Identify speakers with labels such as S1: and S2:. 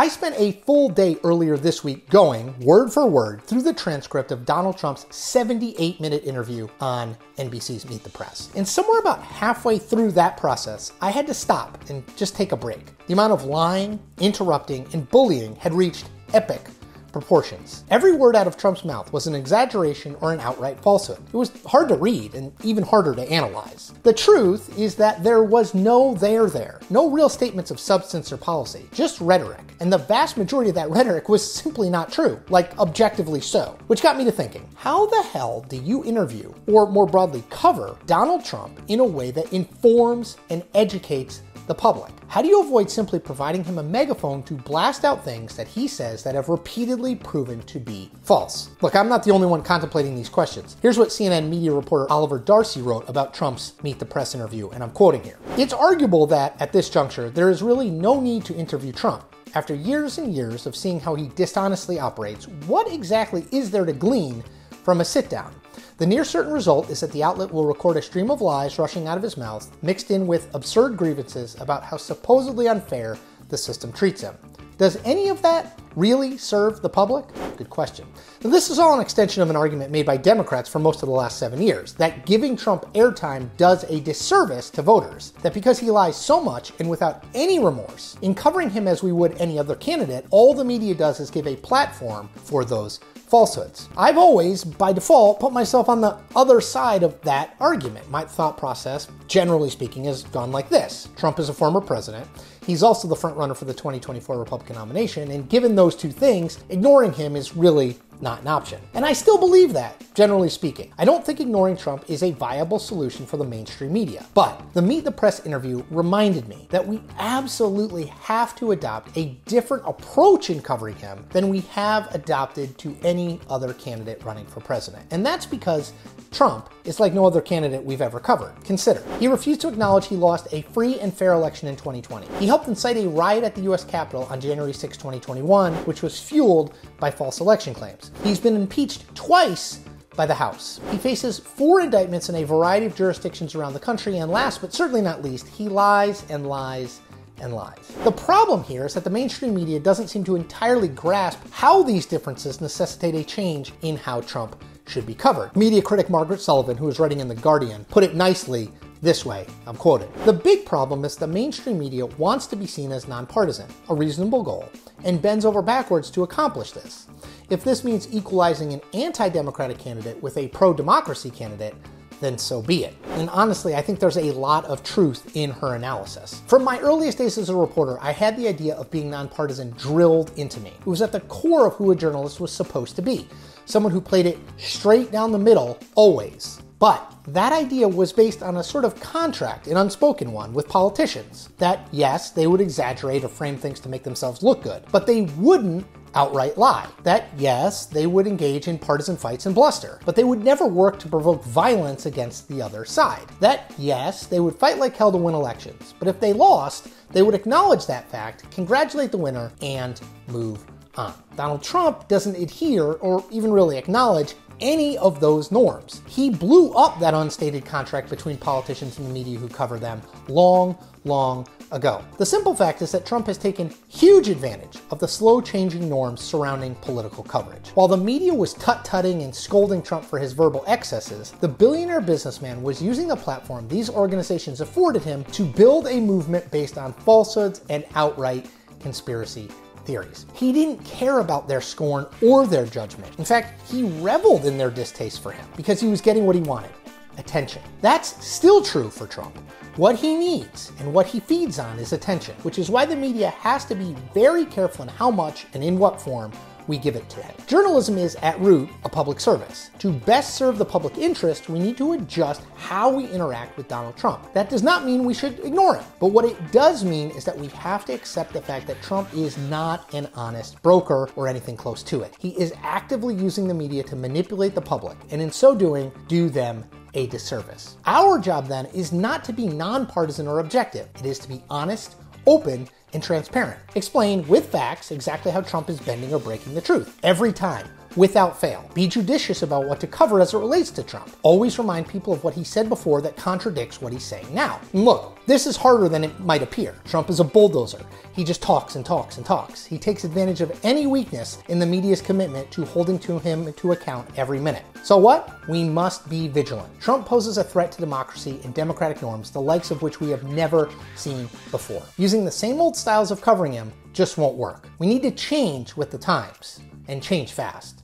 S1: I spent a full day earlier this week going, word for word, through the transcript of Donald Trump's 78-minute interview on NBC's Meet the Press. And somewhere about halfway through that process, I had to stop and just take a break. The amount of lying, interrupting, and bullying had reached epic proportions. Every word out of Trump's mouth was an exaggeration or an outright falsehood. It was hard to read and even harder to analyze. The truth is that there was no there, no real statements of substance or policy, just rhetoric. And the vast majority of that rhetoric was simply not true, like objectively so. Which got me to thinking, how the hell do you interview, or more broadly cover, Donald Trump in a way that informs and educates the public? How do you avoid simply providing him a megaphone to blast out things that he says that have repeatedly proven to be false? Look, I'm not the only one contemplating these questions. Here's what CNN media reporter Oliver Darcy wrote about Trump's Meet the Press interview, and I'm quoting here. It's arguable that, at this juncture, there is really no need to interview Trump. After years and years of seeing how he dishonestly operates, what exactly is there to glean from a sit-down? The near certain result is that the outlet will record a stream of lies rushing out of his mouth, mixed in with absurd grievances about how supposedly unfair the system treats him. Does any of that really serve the public? Good question. Now, this is all an extension of an argument made by Democrats for most of the last 7 years, that giving Trump airtime does a disservice to voters, that because he lies so much and without any remorse, in covering him as we would any other candidate, all the media does is give a platform for those falsehoods. I've always, by default, put myself on the other side of that argument. My thought process, generally speaking, has gone like this. Trump is a former president. He's also the frontrunner for the 2024 Republican nomination, and given those two things, ignoring him is really not an option. And I still believe that, generally speaking. I don't think ignoring Trump is a viable solution for the mainstream media. But the Meet the Press interview reminded me that we absolutely have to adopt a different approach in covering him than we have adopted to any other candidate running for president. And that's because Trump is like no other candidate we've ever covered. Consider, he refused to acknowledge he lost a free and fair election in 2020. He helped incite a riot at the US Capitol on January 6, 2021, which was fueled by false election claims. He's been impeached twice by the House. He faces 4 indictments in a variety of jurisdictions around the country, and last but certainly not least, he lies and lies and lies. The problem here is that the mainstream media doesn't seem to entirely grasp how these differences necessitate a change in how Trump should be covered. Media critic Margaret Sullivan, who is writing in The Guardian, put it nicely this way, I'm quoting, "The big problem is the mainstream media wants to be seen as nonpartisan, a reasonable goal, and bends over backwards to accomplish this. If this means equalizing an anti-democratic candidate with a pro-democracy candidate, then so be it." And honestly, I think there's a lot of truth in her analysis. From my earliest days as a reporter, I had the idea of being nonpartisan drilled into me. It was at the core of who a journalist was supposed to be. Someone who played it straight down the middle, always. But that idea was based on a sort of contract, an unspoken one, with politicians. That, yes, they would exaggerate or frame things to make themselves look good, but they wouldn't outright lie. That, yes, they would engage in partisan fights and bluster, but they would never work to provoke violence against the other side. That, yes, they would fight like hell to win elections, but if they lost, they would acknowledge that fact, congratulate the winner, and move on. Donald Trump doesn't adhere or even really acknowledge any of those norms. He blew up that unstated contract between politicians and the media who cover them long ago. The simple fact is that Trump has taken huge advantage of the slow changing norms surrounding political coverage. While the media was tut-tutting and scolding Trump for his verbal excesses, the billionaire businessman was using the platform these organizations afforded him to build a movement based on falsehoods and outright conspiracy theories. He didn't care about their scorn or their judgment. In fact, he reveled in their distaste for him because he was getting what he wanted: attention. That's still true for Trump. What he needs and what he feeds on is attention, which is why the media has to be very careful in how much and in what form we give it to him. Journalism is, at root, a public service. To best serve the public interest, we need to adjust how we interact with Donald Trump. That does not mean we should ignore him, but what it does mean is that we have to accept the fact that Trump is not an honest broker or anything close to it. He is actively using the media to manipulate the public, and in so doing, do them a disservice. Our job then is not to be nonpartisan or objective. It is to be honest, open, and transparent. Explain with facts exactly how Trump is bending or breaking the truth every time, without fail. Be judicious about what to cover as it relates to Trump. Always remind people of what he said before that contradicts what he's saying now. And look, this is harder than it might appear. Trump is a bulldozer. He just talks and talks and talks. He takes advantage of any weakness in the media's commitment to holding him to account every minute. So what? We must be vigilant. Trump poses a threat to democracy and democratic norms, the likes of which we have never seen before. Using the same old styles of covering him just won't work. We need to change with the times, and change fast.